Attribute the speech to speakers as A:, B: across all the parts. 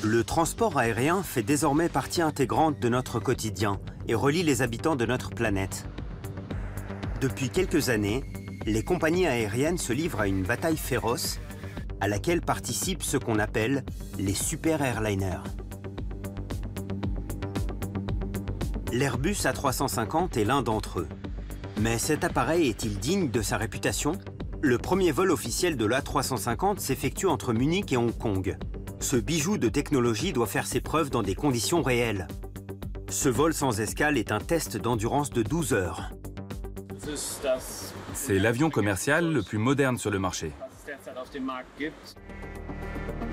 A: Le transport aérien fait désormais partie intégrante de notre quotidien et relie les habitants de notre planète. Depuis quelques années, les compagnies aériennes se livrent à une bataille féroce à laquelle participent ce qu'on appelle les super airliners. L'Airbus A350 est l'un d'entre eux. Mais cet appareil est-il digne de sa réputation? Le premier vol officiel de l'A350 s'effectue entre Munich et Hong Kong. Ce bijou de technologie doit faire ses preuves dans des conditions réelles. Ce vol sans escale est un test d'endurance de 12 heures.
B: C'est l'avion commercial le plus moderne sur le marché.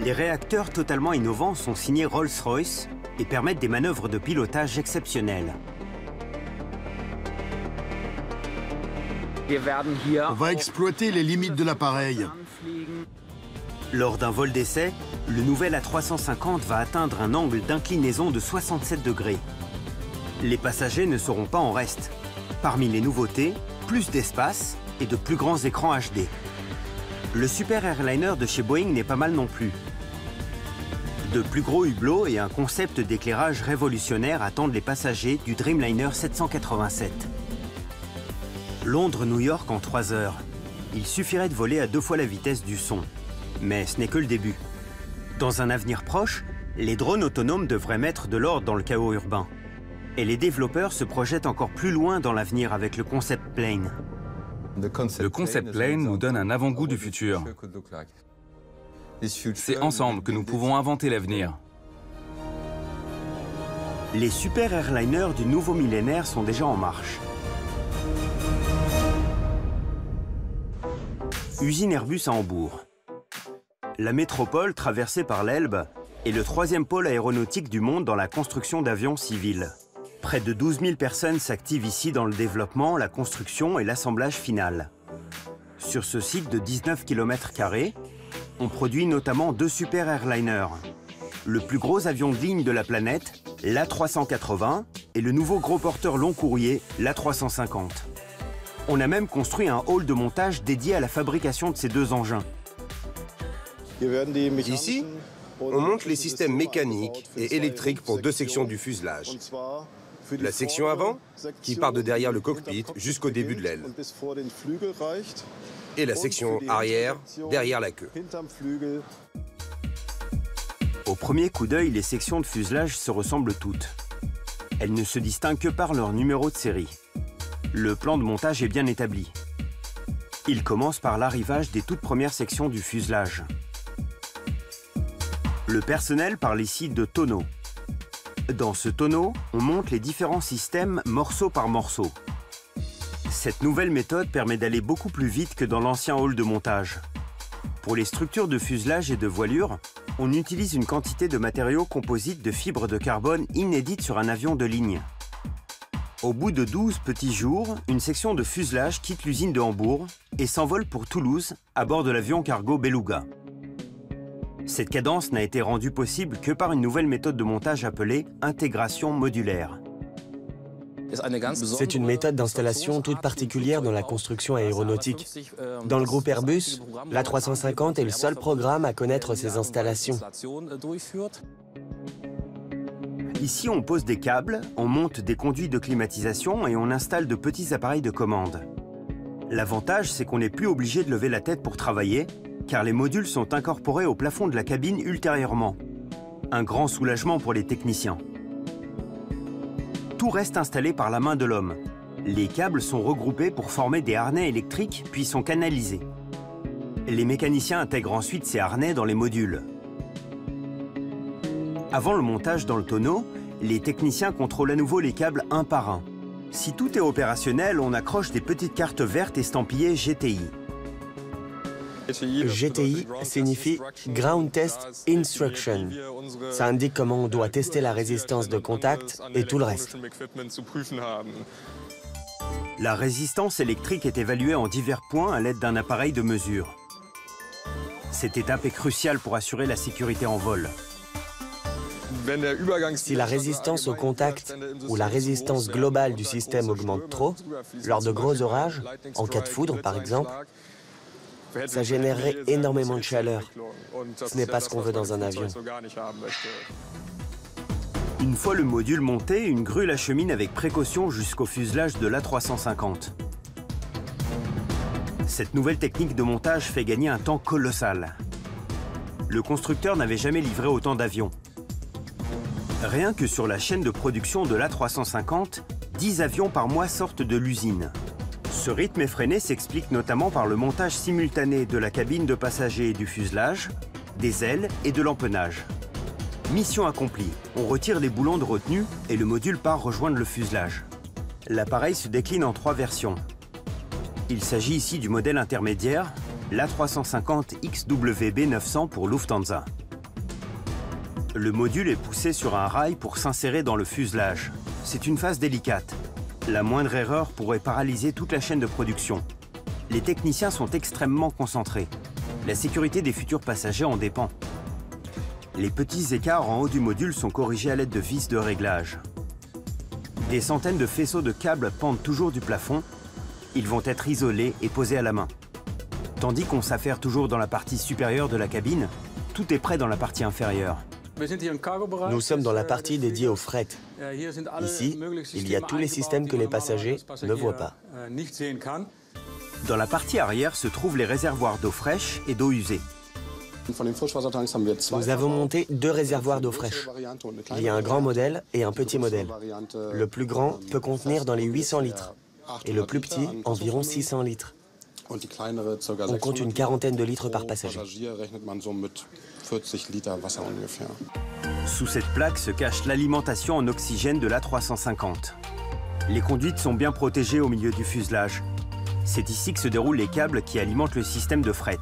A: Les réacteurs totalement innovants sont signés Rolls-Royce et permettent des manœuvres de pilotage exceptionnelles.
C: On va exploiter les limites de l'appareil.
A: Lors d'un vol d'essai, le nouvel A350 va atteindre un angle d'inclinaison de 67 degrés. Les passagers ne seront pas en reste. Parmi les nouveautés, plus d'espace et de plus grands écrans HD. Le super airliner de chez Boeing n'est pas mal non plus. De plus gros hublots et un concept d'éclairage révolutionnaire attendent les passagers du Dreamliner 787. Londres-New York en 3 heures. Il suffirait de voler à 2 fois la vitesse du son. Mais ce n'est que le début. Dans un avenir proche, les drones autonomes devraient mettre de l'ordre dans le chaos urbain. Et les développeurs se projettent encore plus loin dans l'avenir avec le concept plane.
B: Le concept plane nous donne un avant-goût du futur. C'est ensemble que nous pouvons inventer l'avenir.
A: Les super airliners du nouveau millénaire sont déjà en marche. Usine Airbus à Hambourg. La métropole, traversée par l'Elbe, est le 3e pôle aéronautique du monde dans la construction d'avions civils. Près de 12 000 personnes s'activent ici dans le développement, la construction et l'assemblage final. Sur ce site de 19 km², on produit notamment 2 super airliners. Le plus gros avion de ligne de la planète, l'A380, et le nouveau gros porteur long courrier, l'A350. On a même construit un hall de montage dédié à la fabrication de ces 2 engins.
D: Ici, on monte les systèmes mécaniques et électriques pour 2 sections du fuselage. La section avant, qui part de derrière le cockpit jusqu'au début de l'aile. Et la section arrière, derrière la queue.
A: Au premier coup d'œil, les sections de fuselage se ressemblent toutes. Elles ne se distinguent que par leur numéro de série. Le plan de montage est bien établi. Il commence par l'arrivage des toutes premières sections du fuselage. Le personnel parle ici de tonneau. Dans ce tonneau, on monte les différents systèmes morceau par morceau. Cette nouvelle méthode permet d'aller beaucoup plus vite que dans l'ancien hall de montage. Pour les structures de fuselage et de voilure, on utilise une quantité de matériaux composites de fibres de carbone inédite sur un avion de ligne. Au bout de 12 petits jours, une section de fuselage quitte l'usine de Hambourg et s'envole pour Toulouse à bord de l'avion cargo Beluga. Cette cadence n'a été rendue possible que par une nouvelle méthode de montage appelée intégration modulaire.
E: C'est une méthode d'installation toute particulière dans la construction aéronautique. Dans le groupe Airbus, l'A350 est le seul programme à connaître ces installations.
A: Ici, on pose des câbles, on monte des conduits de climatisation et on installe de petits appareils de commande. L'avantage, c'est qu'on n'est plus obligé de lever la tête pour travailler, car les modules sont incorporés au plafond de la cabine ultérieurement. Un grand soulagement pour les techniciens. Tout reste installé par la main de l'homme. Les câbles sont regroupés pour former des harnais électriques, puis sont canalisés. Les mécaniciens intègrent ensuite ces harnais dans les modules. Avant le montage dans le tonneau, les techniciens contrôlent à nouveau les câbles un par un. Si tout est opérationnel, on accroche des petites cartes vertes estampillées GTI.
E: GTI signifie Ground Test Instruction. Ça indique comment on doit tester la résistance de contact et tout le reste.
A: La résistance électrique est évaluée en divers points à l'aide d'un appareil de mesure. Cette étape est cruciale pour assurer la sécurité en vol.
E: Si la résistance au contact ou la résistance globale du système augmente trop, lors de gros orages, en cas de foudre par exemple, il faut changer de système.
A: La résistance électrique est évaluée en divers points à l'aide d'un appareil de mesure. Cette étape est cruciale pour assurer la sécurité en vol. Si la résistance au contact ou la résistance globale du système augmente trop, lors de gros orages, en cas de foudre par exemple,
E: Ça générerait énormément de chaleur. Ce n'est pas ce qu'on veut dans un avion.
A: Une fois le module monté, une grue l'achemine avec précaution jusqu'au fuselage de l'A350. Cette nouvelle technique de montage fait gagner un temps colossal. Le constructeur n'avait jamais livré autant d'avions. Rien que sur la chaîne de production de l'A350, 10 avions par mois sortent de l'usine. Ce rythme effréné s'explique notamment par le montage simultané de la cabine de passagers et du fuselage, des ailes et de l'empennage. Mission accomplie, on retire les boulons de retenue et le module part rejoindre le fuselage. L'appareil se décline en 3 versions. Il s'agit ici du modèle intermédiaire, l'A350 XWB-900 pour Lufthansa. Le module est poussé sur un rail pour s'insérer dans le fuselage. C'est une phase délicate. La moindre erreur pourrait paralyser toute la chaîne de production. Les techniciens sont extrêmement concentrés. La sécurité des futurs passagers en dépend. Les petits écarts en haut du module sont corrigés à l'aide de vis de réglage. Des centaines de faisceaux de câbles pendent toujours du plafond. Ils vont être isolés et posés à la main. Tandis qu'on s'affaire toujours dans la partie supérieure de la cabine, tout est prêt dans la partie inférieure.
E: Nous sommes dans la partie dédiée au fret. Ici, il y a tous les systèmes que les passagers ne voient pas.
A: Dans la partie arrière se trouvent les réservoirs d'eau fraîche et d'eau usée.
E: Nous avons monté 2 réservoirs d'eau fraîche. Il y a un grand modèle et un petit modèle. Le plus grand peut contenir dans les 800 litres et le plus petit environ 600 litres. On compte une quarantaine de litres par passager.
A: Sous cette plaque se cache l'alimentation en oxygène de l'A350. Les conduites sont bien protégées au milieu du fuselage. C'est ici que se déroulent les câbles qui alimentent le système de fret.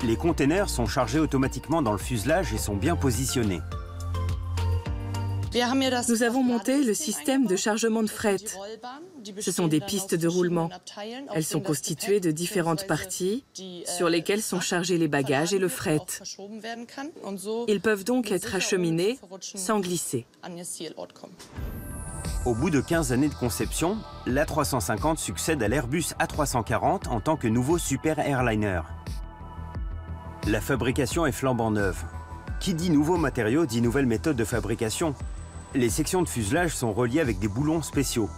A: Les containers sont chargés automatiquement dans le fuselage et sont bien positionnés.
F: Nous avons monté le système de chargement de fret. Ce sont des pistes de roulement. Elles sont constituées de différentes parties sur lesquelles sont chargés les bagages et le fret. Ils peuvent donc être acheminés sans glisser.
A: Au bout de 15 années de conception, l'A350 succède à l'Airbus A340 en tant que nouveau super airliner. La fabrication est flambant neuve. Qui dit nouveaux matériaux dit nouvelle méthode de fabrication. Les sections de fuselage sont reliées avec des boulons spéciaux.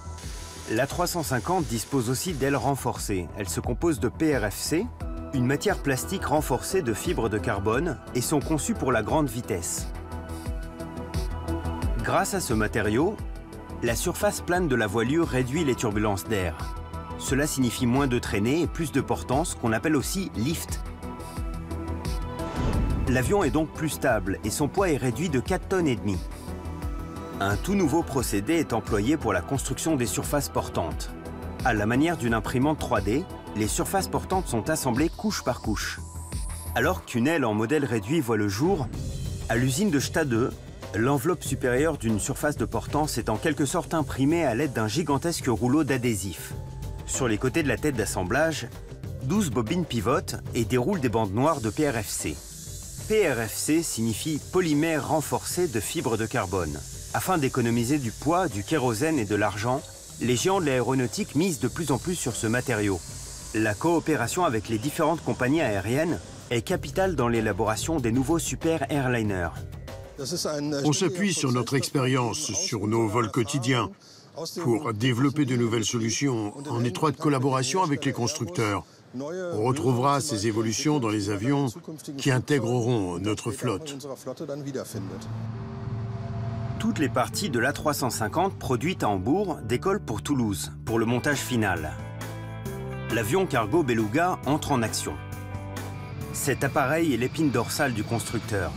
A: L'A350 dispose aussi d'ailes renforcées. Elles se composent de PRFC, une matière plastique renforcée de fibres de carbone, et sont conçues pour la grande vitesse. Grâce à ce matériau, la surface plane de la voilure réduit les turbulences d'air. Cela signifie moins de traînée et plus de portance, qu'on appelle aussi lift. L'avion est donc plus stable et son poids est réduit de 4,5 tonnes. Un tout nouveau procédé est employé pour la construction des surfaces portantes. À la manière d'une imprimante 3D, les surfaces portantes sont assemblées couche par couche. Alors qu'une aile en modèle réduit voit le jour, à l'usine de Stade, l'enveloppe supérieure d'une surface de portance est en quelque sorte imprimée à l'aide d'un gigantesque rouleau d'adhésif. Sur les côtés de la tête d'assemblage, 12 bobines pivotent et déroulent des bandes noires de PRFC. PRFC signifie polymère renforcé de fibres de carbone. Afin d'économiser du poids, du kérosène et de l'argent, les géants de l'aéronautique misent de plus en plus sur ce matériau. La coopération avec les différentes compagnies aériennes est capitale dans l'élaboration des nouveaux super airliners.
C: On s'appuie sur notre expérience, sur nos vols quotidiens, pour développer de nouvelles solutions en étroite collaboration avec les constructeurs. On retrouvera ces évolutions dans les avions qui intégreront notre flotte.
A: Toutes les parties de l'A350 produites à Hambourg décollent pour Toulouse, pour le montage final. L'avion cargo Beluga entre en action. Cet appareil est l'épine dorsale du constructeur.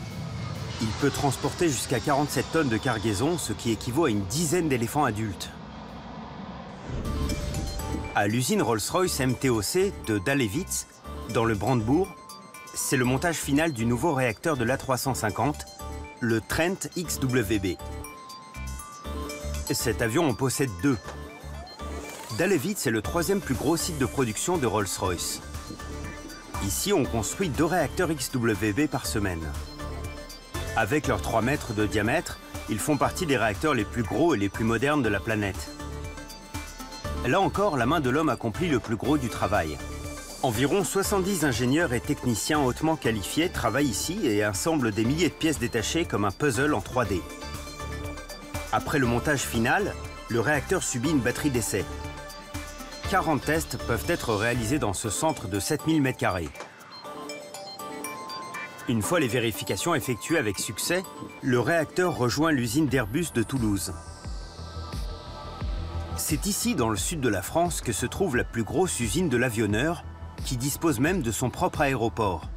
A: Il peut transporter jusqu'à 47 tonnes de cargaison, ce qui équivaut à une dizaine d'éléphants adultes. À l'usine Rolls-Royce MTOC de Dahlewitz, dans le Brandebourg, c'est le montage final du nouveau réacteur de l'A350, le Trent XWB. Cet avion en possède 2. Dahlewitz est le 3e plus gros site de production de Rolls-Royce. Ici, on construit 2 réacteurs XWB par semaine. Avec leurs 3 mètres de diamètre, ils font partie des réacteurs les plus gros et les plus modernes de la planète. Là encore, la main de l'homme accomplit le plus gros du travail. Environ 70 ingénieurs et techniciens hautement qualifiés travaillent ici et assemblent des milliers de pièces détachées comme un puzzle en 3D. Après le montage final, le réacteur subit une batterie d'essai. 40 tests peuvent être réalisés dans ce centre de 7000 m². Une fois les vérifications effectuées avec succès, le réacteur rejoint l'usine d'Airbus de Toulouse. C'est ici, dans le sud de la France, que se trouve la plus grosse usine de l'avionneur, qui dispose même de son propre aéroport.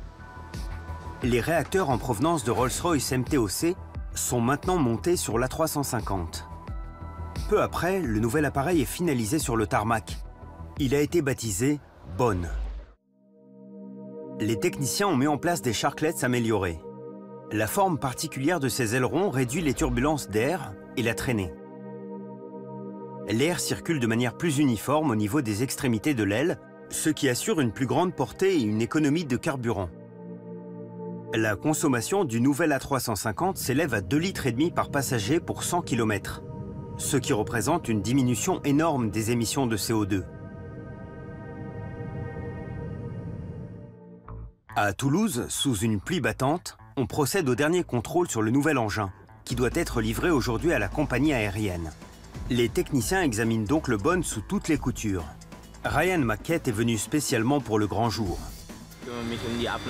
A: Les réacteurs en provenance de Rolls-Royce MTOC sont maintenant montés sur l'A350. Peu après, le nouvel appareil est finalisé sur le tarmac. Il a été baptisé Bonne. Les techniciens ont mis en place des sharklets améliorés. La forme particulière de ces ailerons réduit les turbulences d'air et la traînée. L'air circule de manière plus uniforme au niveau des extrémités de l'aile, ce qui assure une plus grande portée et une économie de carburant. La consommation du nouvel A350 s'élève à 2,5 litres par passager pour 100 km, ce qui représente une diminution énorme des émissions de CO2. À Toulouse, sous une pluie battante, on procède au dernier contrôle sur le nouvel engin, qui doit être livré aujourd'hui à la compagnie aérienne. Les techniciens examinent donc le Bonne sous toutes les coutures. Ryan Mackett est venu spécialement pour le grand jour.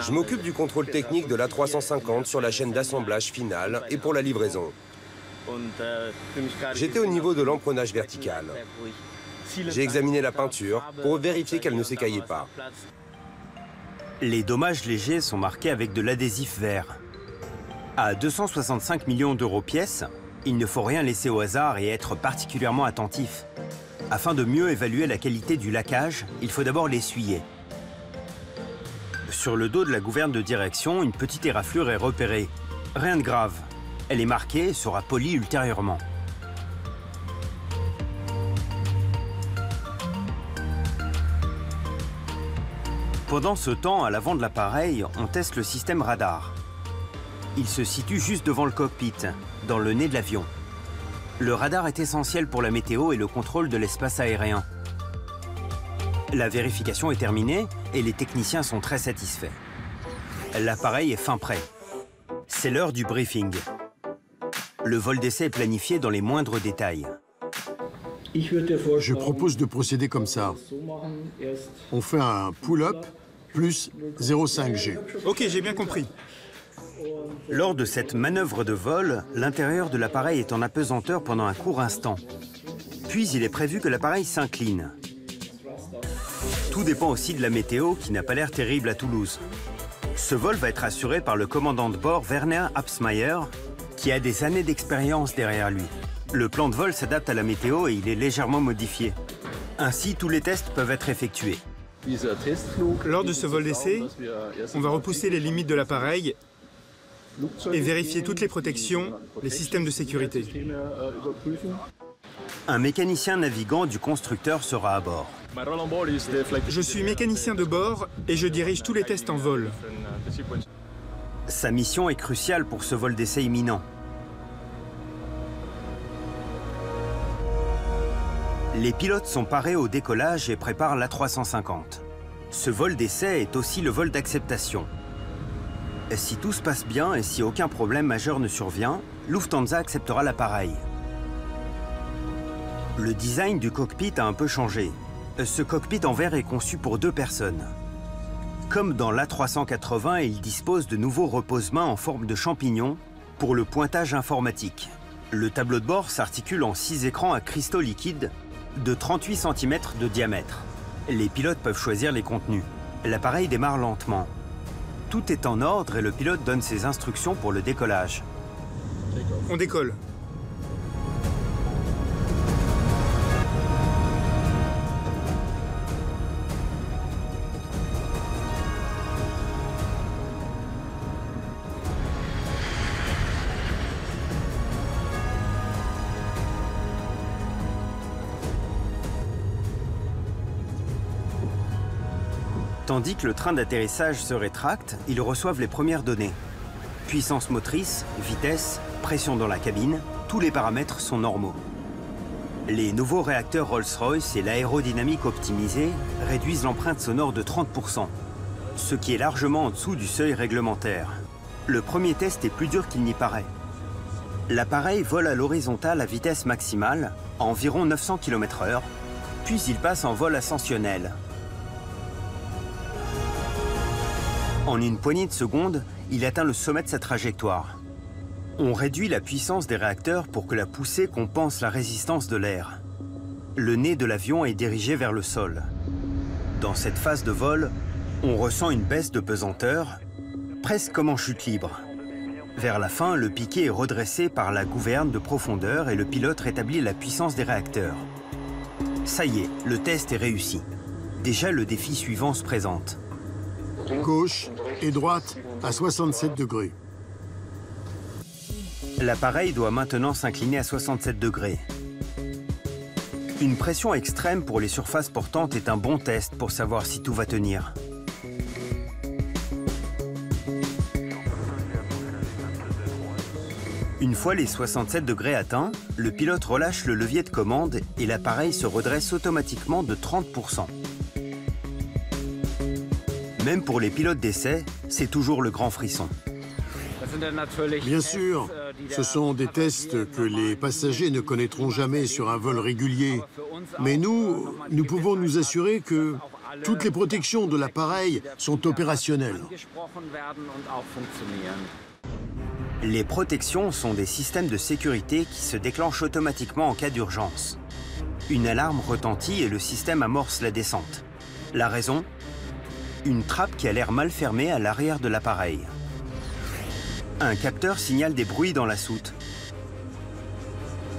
D: Je m'occupe du contrôle technique de l'A350 sur la chaîne d'assemblage finale et pour la livraison. J'étais au niveau de l'emprenage vertical. J'ai examiné la peinture pour vérifier qu'elle ne s'écaillait pas.
A: Les dommages légers sont marqués avec de l'adhésif vert. À 265 millions d'euros pièce, il ne faut rien laisser au hasard et être particulièrement attentif. Afin de mieux évaluer la qualité du laquage, il faut d'abord l'essuyer. Sur le dos de la gouverne de direction, une petite éraflure est repérée. Rien de grave. Elle est marquée et sera polie ultérieurement. Pendant ce temps, à l'avant de l'appareil, on teste le système radar. Il se situe juste devant le cockpit, dans le nez de l'avion. Le radar est essentiel pour la météo et le contrôle de l'espace aérien. La vérification est terminée et les techniciens sont très satisfaits. L'appareil est fin prêt. C'est l'heure du briefing. Le vol d'essai est planifié dans les moindres détails.
C: Je propose de procéder comme ça. On fait un pull-up plus 0,5 G.
G: Ok, j'ai bien compris.
A: Lors de cette manœuvre de vol, l'intérieur de l'appareil est en apesanteur pendant un court instant. Puis il est prévu que l'appareil s'incline. Tout dépend aussi de la météo qui n'a pas l'air terrible à Toulouse. Ce vol va être assuré par le commandant de bord Werner Absmeyer, qui a des années d'expérience derrière lui. Le plan de vol s'adapte à la météo et il est légèrement modifié. Ainsi, tous les tests peuvent être effectués.
G: Lors de ce vol d'essai, on va repousser les limites de l'appareil et vérifier toutes les protections, les systèmes de sécurité.
A: Un mécanicien navigant du constructeur sera à bord.
G: Je suis mécanicien de bord et je dirige tous les tests en vol.
A: Sa mission est cruciale pour ce vol d'essai imminent. Les pilotes sont parés au décollage et préparent l'A350. Ce vol d'essai est aussi le vol d'acceptation. Si tout se passe bien et si aucun problème majeur ne survient, Lufthansa acceptera l'appareil. Le design du cockpit a un peu changé. Ce cockpit en verre est conçu pour 2 personnes. Comme dans l'A380, il dispose de nouveaux repose-mains en forme de champignon pour le pointage informatique. Le tableau de bord s'articule en 6 écrans à cristaux liquides de 38 cm de diamètre. Les pilotes peuvent choisir les contenus. L'appareil démarre lentement. Tout est en ordre et le pilote donne ses instructions pour le décollage.
G: On décolle.
A: Tandis que le train d'atterrissage se rétracte, ils reçoivent les premières données. Puissance motrice, vitesse, pression dans la cabine, tous les paramètres sont normaux. Les nouveaux réacteurs Rolls-Royce et l'aérodynamique optimisée réduisent l'empreinte sonore de 30%, ce qui est largement en dessous du seuil réglementaire. Le premier test est plus dur qu'il n'y paraît. L'appareil vole à l'horizontale à vitesse maximale, à environ 900 km/h, puis il passe en vol ascensionnel. En une poignée de secondes, il atteint le sommet de sa trajectoire. On réduit la puissance des réacteurs pour que la poussée compense la résistance de l'air. Le nez de l'avion est dirigé vers le sol. Dans cette phase de vol, on ressent une baisse de pesanteur, presque comme en chute libre. Vers la fin, le piquet est redressé par la gouverne de profondeur et le pilote rétablit la puissance des réacteurs. Ça y est, le test est réussi. Déjà, le défi suivant se présente.
C: Gauche et droite à 67 degrés.
A: L'appareil doit maintenant s'incliner à 67 degrés. Une pression extrême pour les surfaces portantes est un bon test pour savoir si tout va tenir. Une fois les 67 degrés atteints, le pilote relâche le levier de commande et l'appareil se redresse automatiquement de 30%. Même pour les pilotes d'essai, c'est toujours le grand frisson.
C: Bien sûr, ce sont des tests que les passagers ne connaîtront jamais sur un vol régulier. Mais nous pouvons nous assurer que toutes les protections de l'appareil sont opérationnelles.
A: Les protections sont des systèmes de sécurité qui se déclenchent automatiquement en cas d'urgence. Une alarme retentit et le système amorce la descente. La raison ? Une trappe qui a l'air mal fermée à l'arrière de l'appareil. Un capteur signale des bruits dans la soute.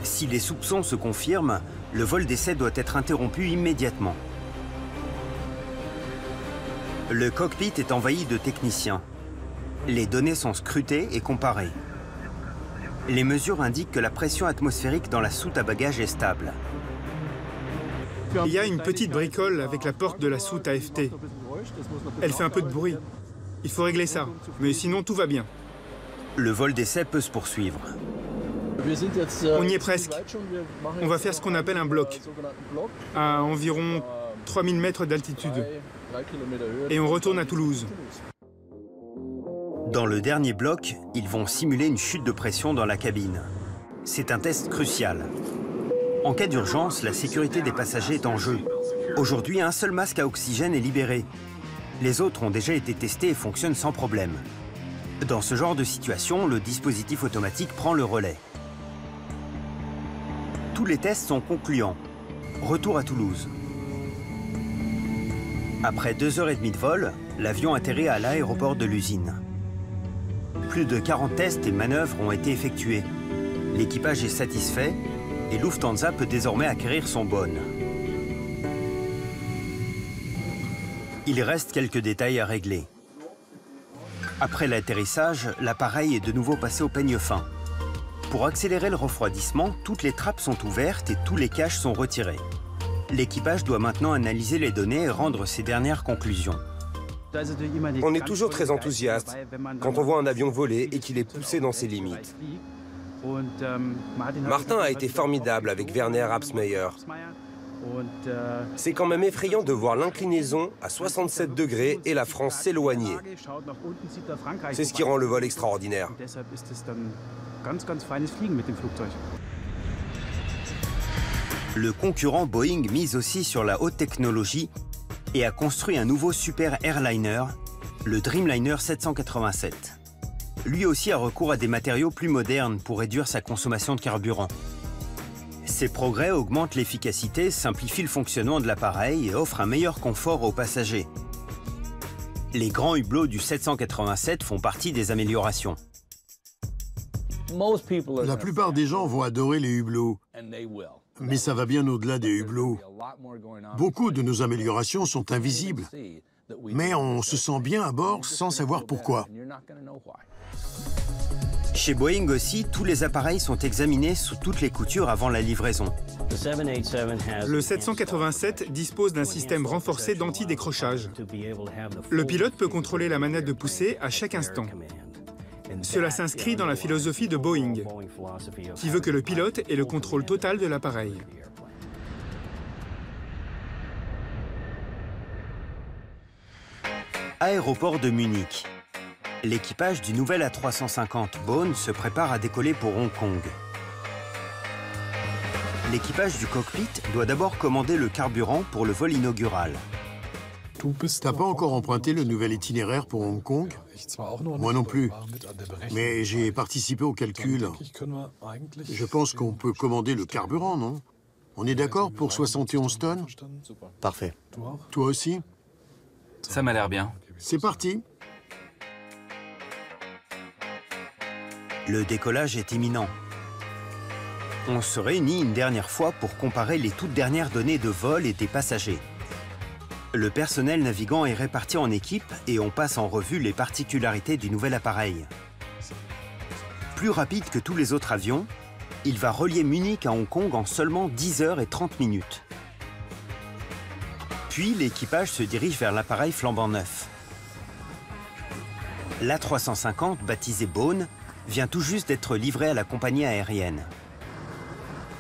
A: Si les soupçons se confirment, le vol d'essai doit être interrompu immédiatement. Le cockpit est envahi de techniciens. Les données sont scrutées et comparées. Les mesures indiquent que la pression atmosphérique dans la soute à bagages est stable.
G: Il y a une petite bricole avec la porte de la soute AFT. Elle fait un peu de bruit. Il faut régler ça, mais sinon tout va bien.
A: Le vol d'essai peut se poursuivre.
G: On y est presque. On va faire ce qu'on appelle un bloc, à environ 3000 mètres d'altitude. Et on retourne à Toulouse.
A: Dans le dernier bloc, ils vont simuler une chute de pression dans la cabine. C'est un test crucial. En cas d'urgence, la sécurité des passagers est en jeu. Aujourd'hui, un seul masque à oxygène est libéré. Les autres ont déjà été testés et fonctionnent sans problème. Dans ce genre de situation, le dispositif automatique prend le relais. Tous les tests sont concluants. Retour à Toulouse. Après 2h30 de vol, l'avion atterrit à l'aéroport de l'usine. Plus de 40 tests et manœuvres ont été effectués. L'équipage est satisfait et Lufthansa peut désormais acquérir son Bonn. Il reste quelques détails à régler. Après l'atterrissage, l'appareil est de nouveau passé au peigne fin. Pour accélérer le refroidissement, toutes les trappes sont ouvertes et tous les caches sont retirés. L'équipage doit maintenant analyser les données et rendre ses dernières conclusions.
D: On est toujours très enthousiaste quand on voit un avion voler et qu'il est poussé dans ses limites. Martin a été formidable avec Werner Absmeyer. C'est quand même effrayant de voir l'inclinaison à 67 degrés et la France s'éloigner. C'est ce qui rend le vol extraordinaire.
A: Le concurrent Boeing mise aussi sur la haute technologie et a construit un nouveau super airliner, le Dreamliner 787. Lui aussi a recours à des matériaux plus modernes pour réduire sa consommation de carburant. Ces progrès augmentent l'efficacité, simplifient le fonctionnement de l'appareil et offrent un meilleur confort aux passagers. Les grands hublots du 787 font partie des améliorations.
C: La plupart des gens vont adorer les hublots. Mais ça va bien au-delà des hublots. Beaucoup de nos améliorations sont invisibles. Mais on se sent bien à bord sans savoir pourquoi.
A: Chez Boeing aussi, tous les appareils sont examinés sous toutes les coutures avant la livraison.
G: Le 787 dispose d'un système renforcé d'anti-décrochage. Le pilote peut contrôler la manette de poussée à chaque instant. Cela s'inscrit dans la philosophie de Boeing, qui veut que le pilote ait le contrôle total de l'appareil.
A: Aéroport de Munich. L'équipage du nouvel A350 Bone se prépare à décoller pour Hong Kong. L'équipage du cockpit doit d'abord commander le carburant pour le vol inaugural.
C: T'as pas encore emprunté le nouvel itinéraire pour Hong Kong? Moi non plus. Mais j'ai participé au calcul. Je pense qu'on peut commander le carburant, non? On est d'accord pour 71 tonnes?
E: Parfait.
C: Toi aussi?
B: Ça m'a l'air bien.
C: C'est parti.
A: Le décollage est imminent. On se réunit une dernière fois pour comparer les toutes dernières données de vol et des passagers. Le personnel navigant est réparti en équipes et on passe en revue les particularités du nouvel appareil. Plus rapide que tous les autres avions, il va relier Munich à Hong Kong en seulement 10 heures et 30 minutes. Puis l'équipage se dirige vers l'appareil flambant neuf. L'A350, baptisé Bone, vient tout juste d'être livré à la compagnie aérienne.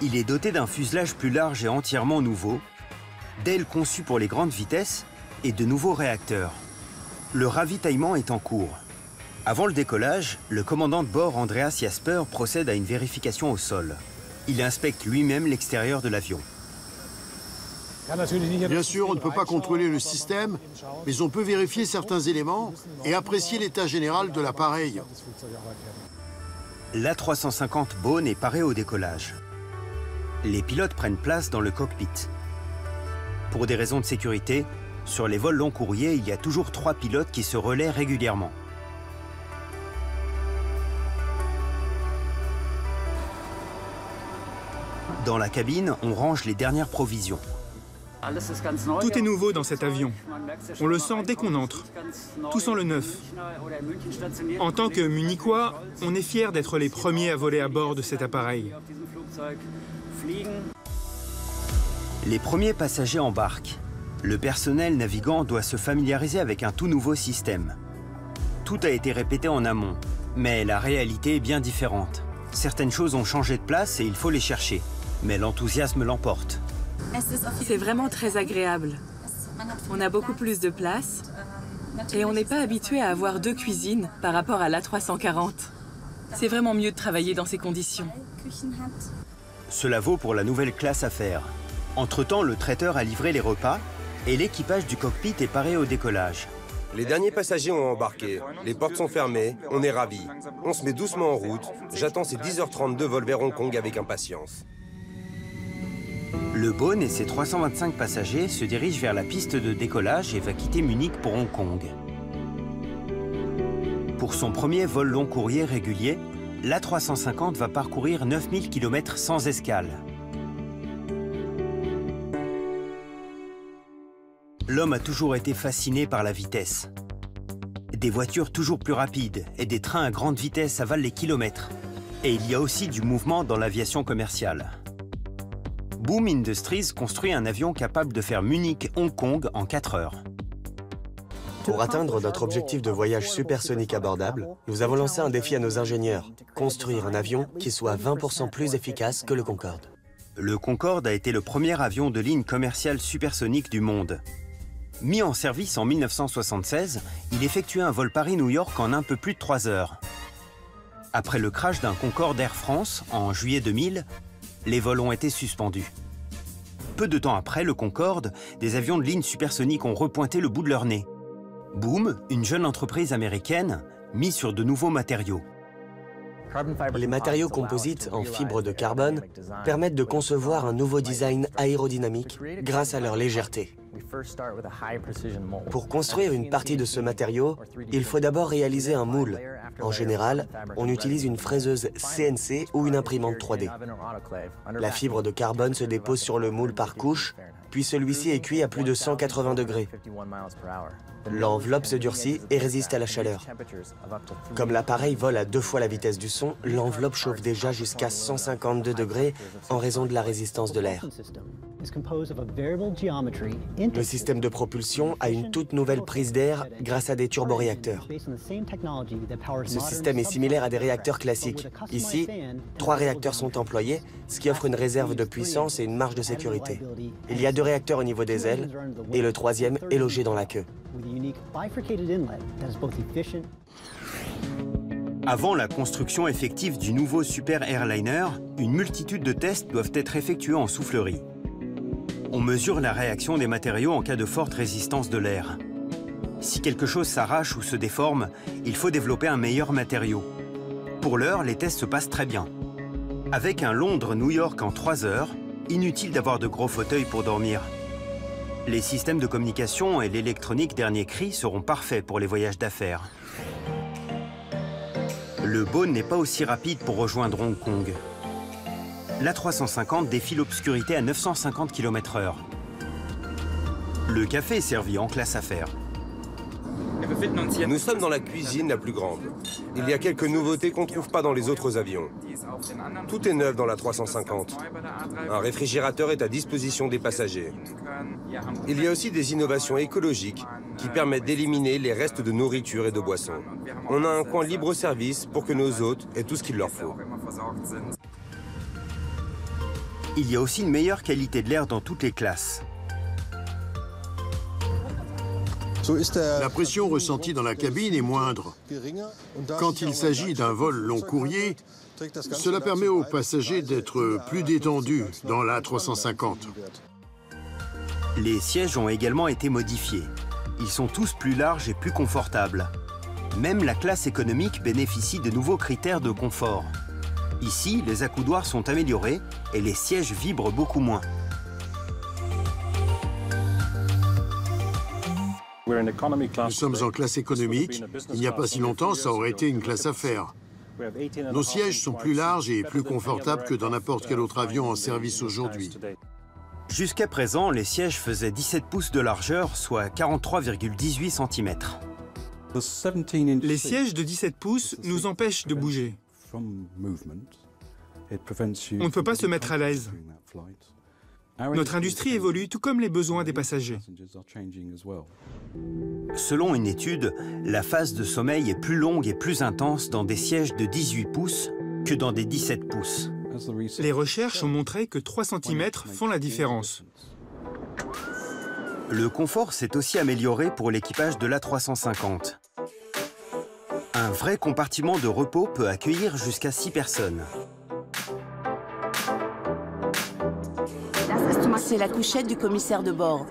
A: Il est doté d'un fuselage plus large et entièrement nouveau, d'ailes conçues pour les grandes vitesses et de nouveaux réacteurs. Le ravitaillement est en cours. Avant le décollage, le commandant de bord Andreas Jasper procède à une vérification au sol. Il inspecte lui-même l'extérieur de l'avion.
C: Bien sûr, on ne peut pas contrôler le système, mais on peut vérifier certains éléments et apprécier l'état général de l'appareil.
A: L'A350 Bone est paré au décollage. Les pilotes prennent place dans le cockpit. Pour des raisons de sécurité, sur les vols long courriers, il y a toujours 3 pilotes qui se relaient régulièrement. Dans la cabine, on range les dernières provisions.
G: Tout est nouveau dans cet avion. On le sent dès qu'on entre. Tout sent le neuf. En tant que Munichois, on est fiers d'être les premiers à voler à bord de cet appareil.
A: Les premiers passagers embarquent. Le personnel navigant doit se familiariser avec un tout nouveau système. Tout a été répété en amont, mais la réalité est bien différente. Certaines choses ont changé de place et il faut les chercher. Mais l'enthousiasme l'emporte.
F: C'est vraiment très agréable. On a beaucoup plus de place et on n'est pas habitué à avoir 2 cuisines par rapport à l'A340. C'est vraiment mieux de travailler dans ces conditions.
A: Cela vaut pour la nouvelle classe affaires. Entre-temps, le traiteur a livré les repas et l'équipage du cockpit est paré au décollage.
D: Les derniers passagers ont embarqué, les portes sont fermées, on est ravis. On se met doucement en route, j'attends ces 10h30 de vol vers Hong Kong avec impatience.
A: Le Bone et ses 325 passagers se dirigent vers la piste de décollage et va quitter Munich pour Hong Kong. Pour son premier vol long courrier régulier, l'A350 va parcourir 9000 km sans escale. L'homme a toujours été fasciné par la vitesse. Des voitures toujours plus rapides et des trains à grande vitesse avalent les kilomètres. Et il y a aussi du mouvement dans l'aviation commerciale. Boom Industries construit un avion capable de faire Munich-Hong Kong en 4 heures.
E: Pour atteindre notre objectif de voyage supersonique abordable, nous avons lancé un défi à nos ingénieurs, construire un avion qui soit 20% plus efficace que le Concorde.
A: Le Concorde a été le premier avion de ligne commerciale supersonique du monde. Mis en service en 1976, il effectuait un vol Paris-New York en un peu plus de 3 heures. Après le crash d'un Concorde Air France en juillet 2000, les vols ont été suspendus. Peu de temps après le Concorde, des avions de ligne supersonique ont repointé le bout de leur nez. Boom, une jeune entreprise américaine, mise sur de nouveaux matériaux.
E: Les matériaux composites en fibre de carbone permettent de concevoir un nouveau design aérodynamique grâce à leur légèreté. Pour construire une partie de ce matériau, il faut d'abord réaliser un moule. En général, on utilise une fraiseuse CNC ou une imprimante 3D. La fibre de carbone se dépose sur le moule par couche, puis celui-ci est cuit à plus de 180 degrés. L'enveloppe se durcit et résiste à la chaleur. Comme l'appareil vole à 2 fois la vitesse du son, l'enveloppe chauffe déjà jusqu'à 152 degrés en raison de la résistance de l'air. Le système de propulsion a une toute nouvelle prise d'air grâce à des turboréacteurs. Ce système est similaire à des réacteurs classiques. Ici, 3 réacteurs sont employés, ce qui offre une réserve de puissance et une marge de sécurité. Il y a 2 réacteurs au niveau des ailes et le 3e est logé dans la queue.
A: Avant la construction effective du nouveau super airliner, une multitude de tests doivent être effectués en soufflerie. On mesure la réaction des matériaux en cas de forte résistance de l'air. Si quelque chose s'arrache ou se déforme, il faut développer un meilleur matériau. Pour l'heure, les tests se passent très bien. Avec un Londres-New York en 3 heures, inutile d'avoir de gros fauteuils pour dormir. Les systèmes de communication et l'électronique dernier cri seront parfaits pour les voyages d'affaires. Le Beaune n'est pas aussi rapide pour rejoindre Hong Kong. L'A350 défie l'obscurité à 950 km/h. Le café est servi en classe affaires.
D: Nous sommes dans la cuisine la plus grande. Il y a quelques nouveautés qu'on ne trouve pas dans les autres avions. Tout est neuf dans l'A350. Un réfrigérateur est à disposition des passagers. Il y a aussi des innovations écologiques qui permettent d'éliminer les restes de nourriture et de boissons. On a un coin libre-service pour que nos hôtes aient tout ce qu'il leur faut.
A: Il y a aussi une meilleure qualité de l'air dans toutes les classes.
C: La pression ressentie dans la cabine est moindre. Quand il s'agit d'un vol long courrier, cela permet aux passagers d'être plus détendus dans l'A350.
A: Les sièges ont également été modifiés. Ils sont tous plus larges et plus confortables. Même la classe économique bénéficie de nouveaux critères de confort. Ici, les accoudoirs sont améliorés et les sièges vibrent beaucoup moins.
C: Nous sommes en classe économique. Il n'y a pas si longtemps, ça aurait été une classe affaires. Nos sièges sont plus larges et plus confortables que dans n'importe quel autre avion en service aujourd'hui.
A: Jusqu'à présent, les sièges faisaient 17 pouces de largeur, soit 43,18 cm.
G: Les sièges de 17 pouces nous empêchent de bouger. On ne peut pas se mettre à l'aise. Notre industrie évolue tout comme les besoins des passagers.
A: Selon une étude, la phase de sommeil est plus longue et plus intense dans des sièges de 18 pouces que dans des 17 pouces.
G: Les recherches ont montré que 3 cm font la différence.
A: Le confort s'est aussi amélioré pour l'équipage de l'A350. Un vrai compartiment de repos peut accueillir jusqu'à 6 personnes.
H: C'est la couchette du commissaire de bord.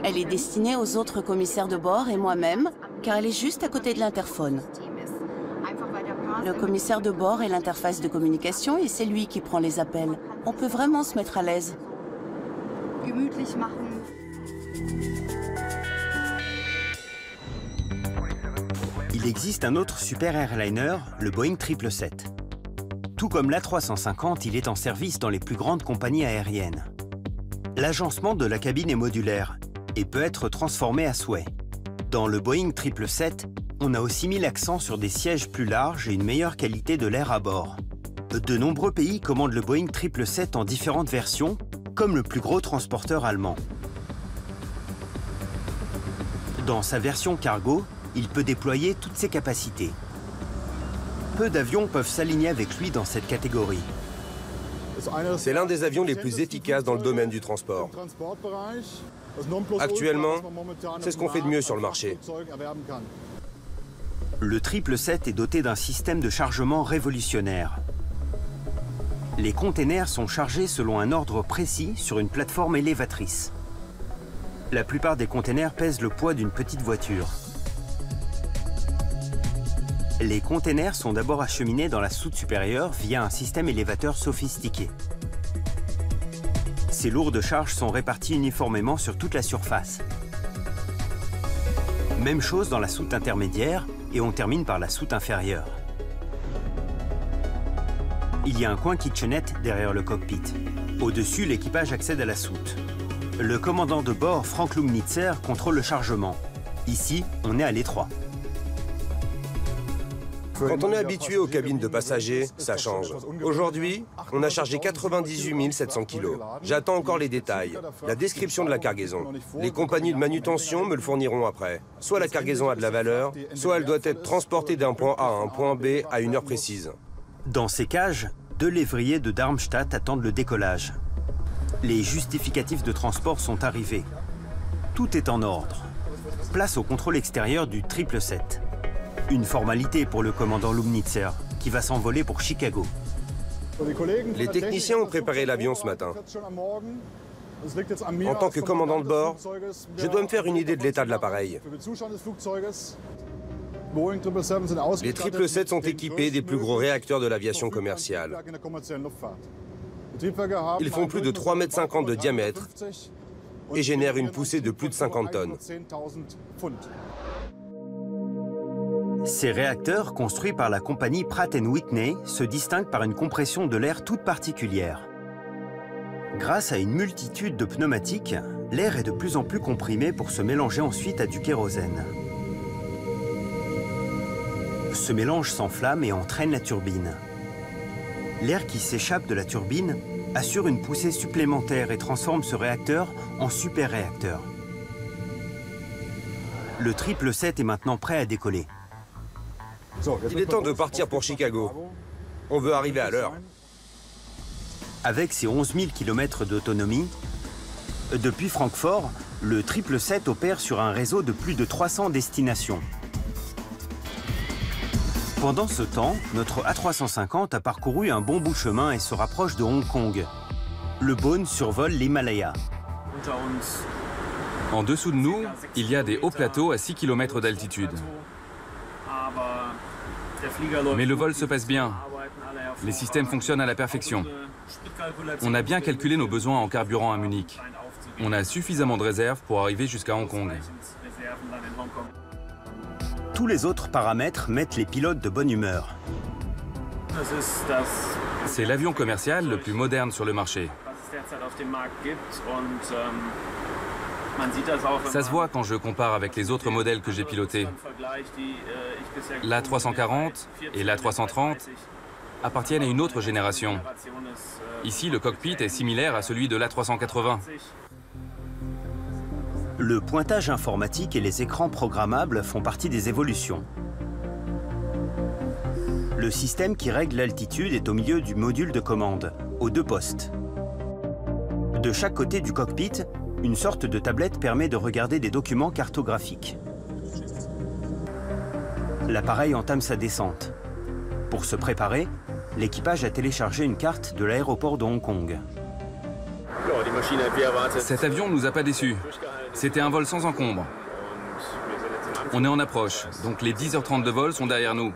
H: Elle est destinée aux autres commissaires de bord et moi-même, car elle est juste à côté de l'interphone. Le commissaire de bord est l'interface de communication et c'est lui qui prend les appels. On peut vraiment se mettre à l'aise.
A: Il existe un autre super airliner, le Boeing 777. Tout comme l'A350, il est en service dans les plus grandes compagnies aériennes. L'agencement de la cabine est modulaire et peut être transformé à souhait. Dans le Boeing 777, on a aussi mis l'accent sur des sièges plus larges et une meilleure qualité de l'air à bord. De nombreux pays commandent le Boeing 777 en différentes versions, comme le plus gros transporteur allemand. Dans sa version cargo, il peut déployer toutes ses capacités. Peu d'avions peuvent s'aligner avec lui dans cette catégorie.
D: C'est l'un des avions les plus efficaces dans le domaine du transport. Actuellement, c'est ce qu'on fait de mieux sur le marché.
A: Le 777 est doté d'un système de chargement révolutionnaire. Les containers sont chargés selon un ordre précis sur une plateforme élévatrice. La plupart des containers pèsent le poids d'une petite voiture. Les containers sont d'abord acheminés dans la soute supérieure via un système élévateur sophistiqué. Ces lourdes charges sont réparties uniformément sur toute la surface. Même chose dans la soute intermédiaire et on termine par la soute inférieure. Il y a un coin kitchenette derrière le cockpit. Au-dessus, l'équipage accède à la soute. Le commandant de bord, Frank Lumnitzer, contrôle le chargement. Ici, on est à l'étroit.
D: Quand on est habitué aux cabines de passagers, ça change. Aujourd'hui, On a chargé 98 700 kilos. J'attends encore les détails, la description de la cargaison. Les compagnies de manutention me le fourniront après. Soit la cargaison a de la valeur, soit elle doit être transportée d'un point A à un point B à une heure précise.
A: Dans ces cages, 2 lévriers de Darmstadt attendent le décollage. Les justificatifs de transport sont arrivés. Tout est en ordre. Place au contrôle extérieur du 777. Une formalité pour le commandant Lumnitzer, qui va s'envoler pour Chicago.
D: Les techniciens ont préparé l'avion ce matin. En tant que commandant de bord, je dois me faire une idée de l'état de l'appareil. Les 777 sont équipés des plus gros réacteurs de l'aviation commerciale. Ils font plus de 3,50 m de diamètre et génèrent une poussée de plus de 50 tonnes.
A: Ces réacteurs, construits par la compagnie Pratt & Whitney, se distinguent par une compression de l'air toute particulière. Grâce à une multitude de pneumatiques, l'air est de plus en plus comprimé pour se mélanger ensuite à du kérosène. Ce mélange s'enflamme et entraîne la turbine. L'air qui s'échappe de la turbine assure une poussée supplémentaire et transforme ce réacteur en super-réacteur. Le 777 est maintenant prêt à décoller.
D: Il est temps de partir pour Chicago. On veut arriver à l'heure.
A: Avec ses 11 000 km d'autonomie, depuis Francfort, le 777 opère sur un réseau de plus de 300 destinations. Pendant ce temps, notre A350 a parcouru un bon bout de chemin et se rapproche de Hong Kong. Le Boeing survole l'Himalaya.
B: En dessous de nous, il y a des hauts plateaux à 6 km d'altitude. Mais le vol se passe bien. Les systèmes fonctionnent à la perfection. On a bien calculé nos besoins en carburant à Munich. On a suffisamment de réserves pour arriver jusqu'à Hong Kong.
A: Tous les autres paramètres mettent les pilotes de bonne humeur.
B: C'est l'avion commercial le plus moderne sur le marché. Ça se voit quand je compare avec les autres modèles que j'ai pilotés. L'A340 et l'A330 appartiennent à une autre génération. Ici, le cockpit est similaire à celui de l'A380.
A: Le pointage informatique et les écrans programmables font partie des évolutions. Le système qui règle l'altitude est au milieu du module de commande, aux 2 postes. De chaque côté du cockpit, une sorte de tablette permet de regarder des documents cartographiques. L'appareil entame sa descente. Pour se préparer, l'équipage a téléchargé une carte de l'aéroport de Hong Kong.
B: Cet avion ne nous a pas déçus. C'était un vol sans encombre. On est en approche, donc les 10h30 de vol sont derrière nous.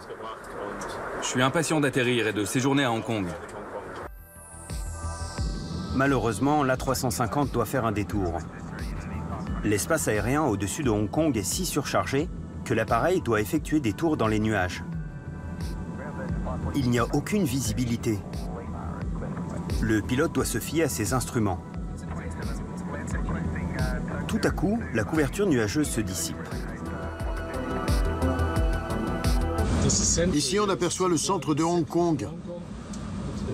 B: Je suis impatient d'atterrir et de séjourner à Hong Kong.
A: Malheureusement, l'A350 doit faire un détour. L'espace aérien au-dessus de Hong Kong est si surchargé que l'appareil doit effectuer des tours dans les nuages. Il n'y a aucune visibilité. Le pilote doit se fier à ses instruments. Tout à coup, la couverture nuageuse se dissipe.
C: Ici, on aperçoit le centre de Hong Kong.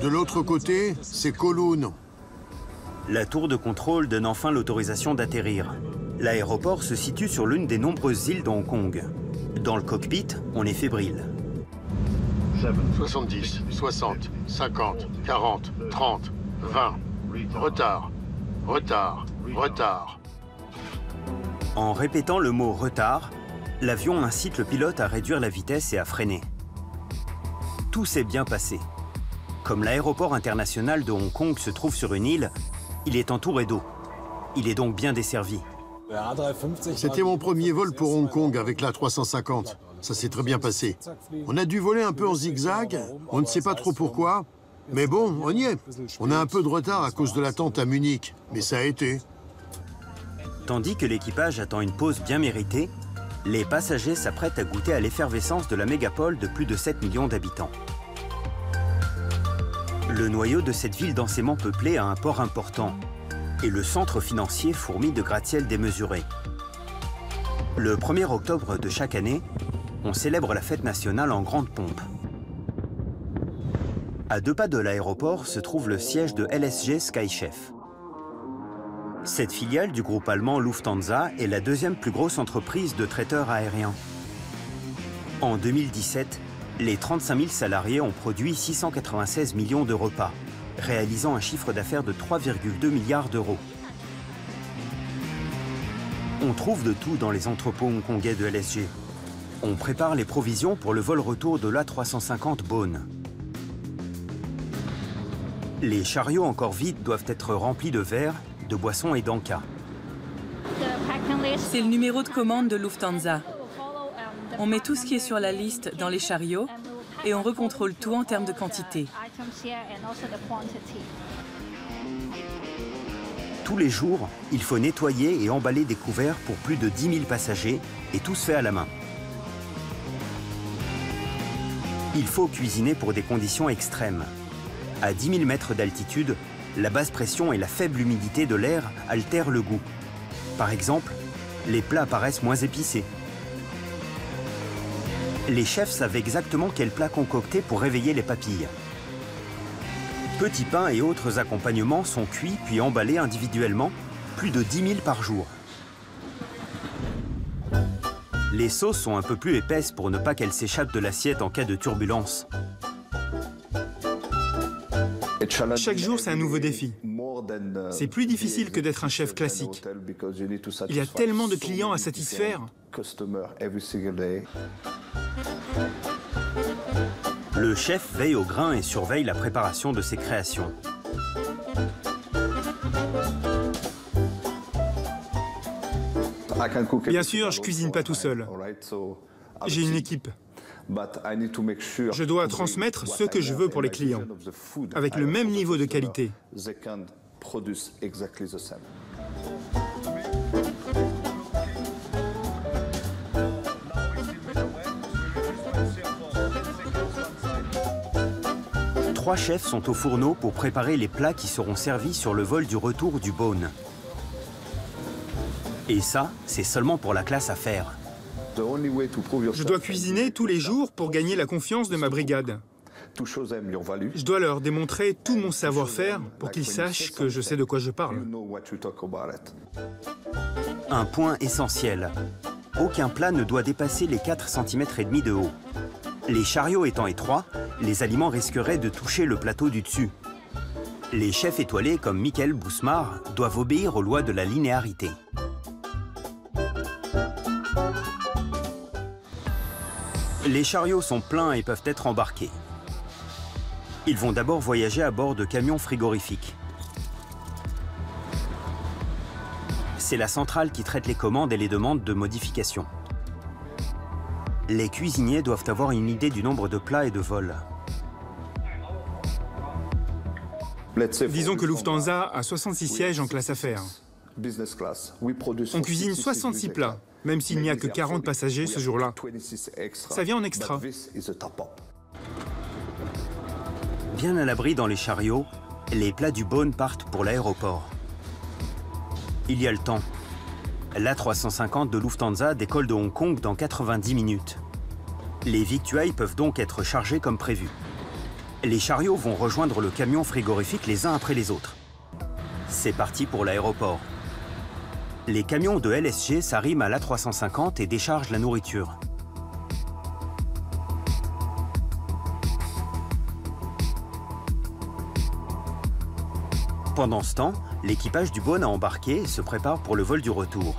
C: De l'autre côté, c'est Kowloon.
A: La tour de contrôle donne enfin l'autorisation d'atterrir. L'aéroport se situe sur l'une des nombreuses îles de Hong Kong. Dans le cockpit, on est fébrile.
C: 70, 60, 50, 40, 30, 20. Retard, retard, retard.
A: En répétant le mot « retard », l'avion incite le pilote à réduire la vitesse et à freiner. Tout s'est bien passé. Comme l'aéroport international de Hong Kong se trouve sur une île, il est entouré d'eau. Il est donc bien desservi.
C: C'était mon premier vol pour Hong Kong avec l'A350. Ça s'est très bien passé. On a dû voler un peu en zigzag, on ne sait pas trop pourquoi. Mais bon, on y est. On a un peu de retard à cause de l'attente à Munich, mais ça a été.
A: Tandis que l'équipage attend une pause bien méritée, les passagers s'apprêtent à goûter à l'effervescence de la mégapole de plus de 7 millions d'habitants. Le noyau de cette ville densément peuplée a un port important, et le centre financier fourmille de gratte-ciel démesurés. Le 1er octobre de chaque année, on célèbre la fête nationale en grande pompe. À 2 pas de l'aéroport se trouve le siège de LSG Skychef. Cette filiale du groupe allemand Lufthansa est la 2e plus grosse entreprise de traiteurs aériens. En 2017, les 35 000 salariés ont produit 696 millions de repas, réalisant un chiffre d'affaires de 3,2 milliards d'euros. On trouve de tout dans les entrepôts hongkongais de LSG. On prépare les provisions pour le vol retour de l'A350 Bone. Les chariots encore vides doivent être remplis de verre, de boissons et d'encas.
F: C'est le numéro de commande de Lufthansa. On met tout ce qui est sur la liste dans les chariots et on recontrôle tout en termes de quantité.
A: Tous les jours, il faut nettoyer et emballer des couverts pour plus de 10 000 passagers et tout se fait à la main. Il faut cuisiner pour des conditions extrêmes. À 10 000 mètres d'altitude, la basse pression et la faible humidité de l'air altèrent le goût. Par exemple, les plats paraissent moins épicés. Les chefs savent exactement quel plat concocter pour réveiller les papilles. Petits pains et autres accompagnements sont cuits puis emballés individuellement, plus de 10 000 par jour. Les sauces sont un peu plus épaisses pour ne pas qu'elles s'échappent de l'assiette en cas de turbulence.
G: Chaque jour, c'est un nouveau défi. C'est plus difficile que d'être un chef classique. Il y a tellement de clients à satisfaire.
A: Le chef veille au grain et surveille la préparation de ses créations.
G: Bien sûr, je cuisine pas tout seul. J'ai une équipe. Je dois transmettre ce que je veux pour les clients, avec le même niveau de qualité.
A: Trois chefs sont au fourneau pour préparer les plats qui seront servis sur le vol du retour du Bone. Et ça, c'est seulement pour la classe affaires.
G: Je dois cuisiner tous les jours pour gagner la confiance de ma brigade. Je dois leur démontrer tout mon savoir-faire pour qu'ils sachent que je sais de quoi je parle.
A: Un point essentiel. Aucun plat ne doit dépasser les 4,5 cm de haut. Les chariots étant étroits, les aliments risqueraient de toucher le plateau du dessus. Les chefs étoilés comme Michael Bousmar doivent obéir aux lois de la linéarité. Les chariots sont pleins et peuvent être embarqués. Ils vont d'abord voyager à bord de camions frigorifiques. C'est la centrale qui traite les commandes et les demandes de modification. Les cuisiniers doivent avoir une idée du nombre de plats et de vols.
G: Disons que Lufthansa a 66 sièges en classe affaires. On cuisine 66 plats, même s'il n'y a que 40 passagers ce jour-là. Ça vient en extra.
A: Bien à l'abri dans les chariots, les plats du Bone partent pour l'aéroport. Il y a le temps. L'A350 de Lufthansa décolle de Hong Kong dans 90 minutes. Les victuailles peuvent donc être chargées comme prévu. Les chariots vont rejoindre le camion frigorifique les uns après les autres. C'est parti pour l'aéroport. Les camions de LSG s'arriment à l'A350 et déchargent la nourriture. Pendant ce temps, l'équipage du Bone a embarqué et se prépare pour le vol du retour.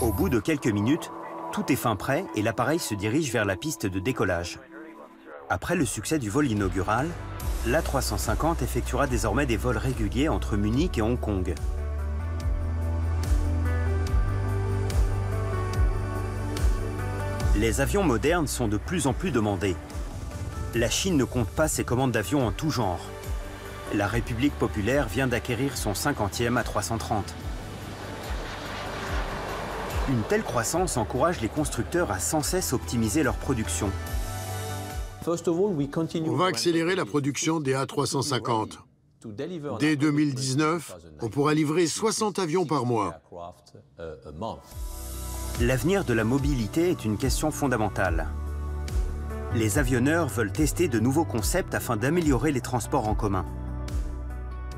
A: Au bout de quelques minutes, tout est fin prêt et l'appareil se dirige vers la piste de décollage. Après le succès du vol inaugural, l'A350 effectuera désormais des vols réguliers entre Munich et Hong Kong. Les avions modernes sont de plus en plus demandés. La Chine ne compte pas ses commandes d'avions en tout genre. La République populaire vient d'acquérir son 50e A330. Une telle croissance encourage les constructeurs à sans cesse optimiser leur production.
C: On va accélérer la production des A350. Dès 2019, on pourra livrer 60 avions par mois.
A: L'avenir de la mobilité est une question fondamentale. les avionneurs veulent tester de nouveaux concepts afin d'améliorer les transports en commun.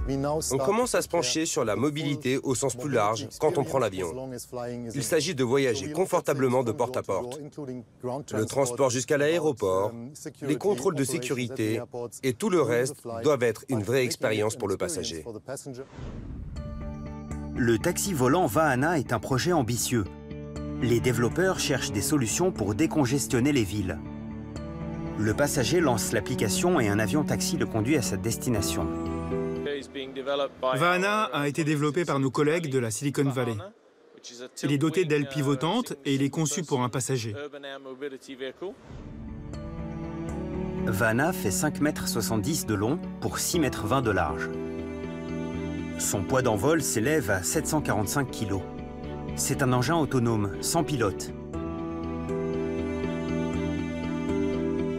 D: On commence à se pencher sur la mobilité au sens plus large quand on prend l'avion. Il s'agit de voyager confortablement de porte à porte. Le transport jusqu'à l'aéroport, les contrôles de sécurité et tout le reste doivent être une vraie expérience pour le passager.
A: Le taxi volant Vahana est un projet ambitieux. Les développeurs cherchent des solutions pour décongestionner les villes. Le passager lance l'application et un avion taxi le conduit à sa destination.
G: Vahana a été développé par nos collègues de la Silicon Valley. Il est doté d'ailes pivotantes et il est conçu pour un passager.
A: Vahana fait 5,70 m de long pour 6,20 m de large. Son poids d'envol s'élève à 745 kg. C'est un engin autonome, sans pilote.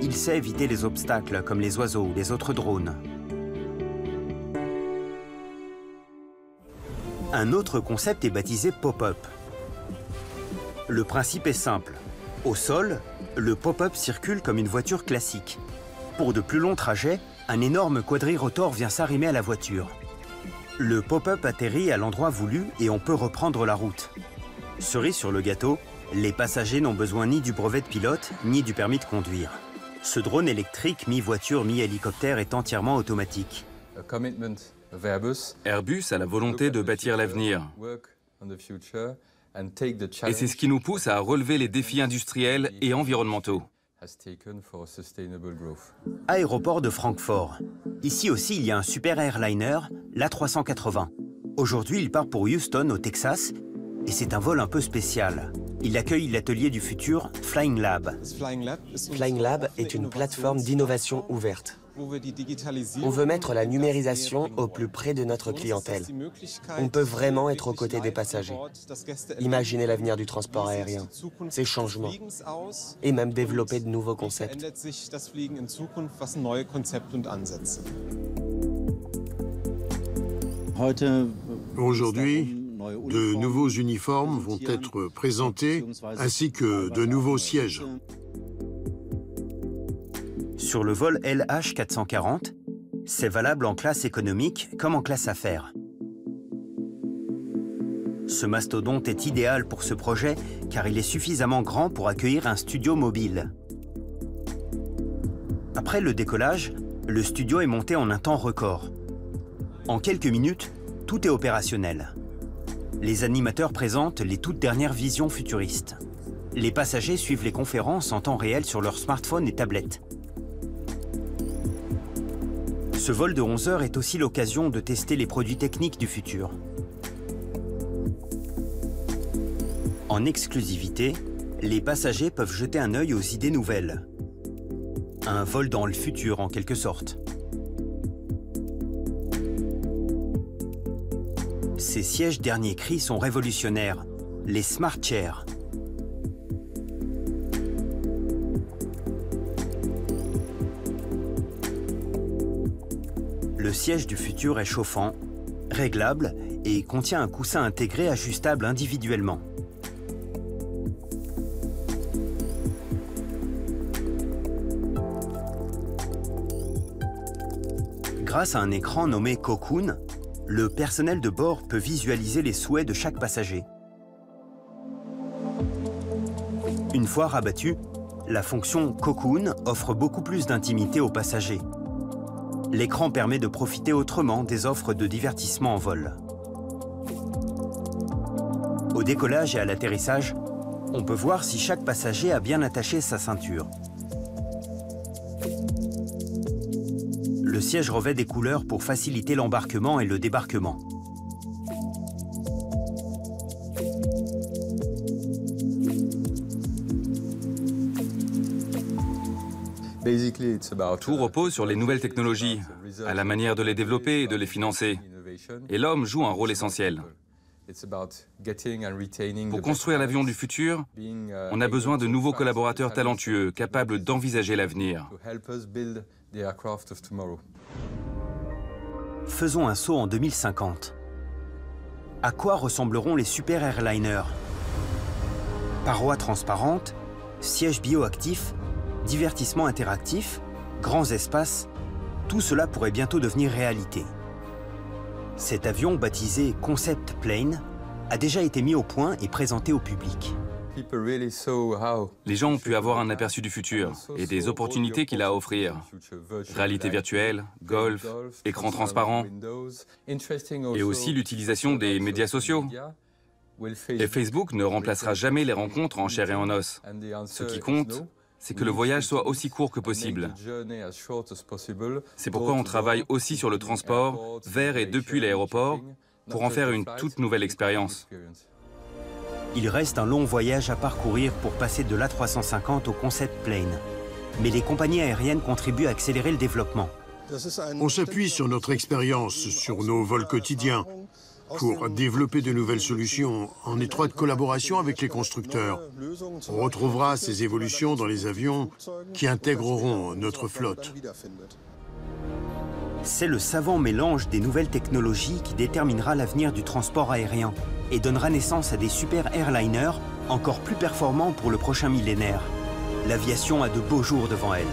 A: Il sait éviter les obstacles comme les oiseaux ou les autres drones. Un autre concept est baptisé pop-up. Le principe est simple. Au sol, le pop-up circule comme une voiture classique. Pour de plus longs trajets, un énorme quadrirotor vient s'arrimer à la voiture. Le pop-up atterrit à l'endroit voulu et on peut reprendre la route. Cerise sur le gâteau, les passagers n'ont besoin ni du brevet de pilote, ni du permis de conduire. Ce drone électrique, mi-voiture, mi-hélicoptère, est entièrement automatique.
B: Airbus a la volonté de bâtir l'avenir. Et c'est ce qui nous pousse à relever les défis industriels et environnementaux.
A: Aéroport de Francfort. Ici aussi, il y a un super airliner, l'A380. Aujourd'hui, il part pour Houston, au Texas, et c'est un vol un peu spécial. Il accueille l'atelier du futur Flying Lab.
E: Flying Lab est une plateforme d'innovation ouverte. On veut mettre la numérisation au plus près de notre clientèle. On peut vraiment être aux côtés des passagers. Imaginer l'avenir du transport aérien, ses changements, et même développer de nouveaux concepts.
C: Aujourd'hui, de nouveaux uniformes vont être présentés, ainsi que de nouveaux sièges.
A: Sur le vol LH440, c'est valable en classe économique comme en classe affaires. Ce mastodonte est idéal pour ce projet car il est suffisamment grand pour accueillir un studio mobile. Après le décollage, le studio est monté en un temps record. En quelques minutes, tout est opérationnel. Les animateurs présentent les toutes dernières visions futuristes. Les passagers suivent les conférences en temps réel sur leurs smartphones et tablettes. Ce vol de 11 heures est aussi l'occasion de tester les produits techniques du futur. En exclusivité, les passagers peuvent jeter un œil aux idées nouvelles. Un vol dans le futur, en quelque sorte. Ces sièges dernier cri sont révolutionnaires, les Smart Chairs. Le siège du futur est chauffant, réglable et contient un coussin intégré ajustable individuellement. Grâce à un écran nommé Cocoon, le personnel de bord peut visualiser les souhaits de chaque passager. Une fois rabattue, la fonction Cocoon offre beaucoup plus d'intimité aux passagers. L'écran permet de profiter autrement des offres de divertissement en vol. Au décollage et à l'atterrissage, on peut voir si chaque passager a bien attaché sa ceinture. Le siège revêt des couleurs pour faciliter l'embarquement et le débarquement.
B: Tout repose sur les nouvelles technologies, à la manière de les développer et de les financer. Et l'homme joue un rôle essentiel. Pour construire l'avion du futur, on a besoin de nouveaux collaborateurs talentueux, capables d'envisager l'avenir.
A: Faisons un saut en 2050. À quoi ressembleront les super airliners? Parois transparentes, sièges bioactifs, divertissement interactif, grands espaces, tout cela pourrait bientôt devenir réalité. Cet avion, baptisé Concept Plane, a déjà été mis au point et présenté au public.
B: Les gens ont pu avoir un aperçu du futur et des opportunités qu'il a à offrir. Réalité virtuelle, golf, écran transparent et aussi l'utilisation des médias sociaux. Et Facebook ne remplacera jamais les rencontres en chair et en os. Ce qui compte, c'est que le voyage soit aussi court que possible. C'est pourquoi on travaille aussi sur le transport vers et depuis l'aéroport pour en faire une toute nouvelle expérience.
A: Il reste un long voyage à parcourir pour passer de l'A350 au Concept Plane. Mais les compagnies aériennes contribuent à accélérer le développement.
C: On s'appuie sur notre expérience, sur nos vols quotidiens, pour développer de nouvelles solutions en étroite collaboration avec les constructeurs. On retrouvera ces évolutions dans les avions qui intégreront notre flotte.
A: C'est le savant mélange des nouvelles technologies qui déterminera l'avenir du transport aérien et donnera naissance à des super airliners encore plus performants pour le prochain millénaire. L'aviation a de beaux jours devant elle.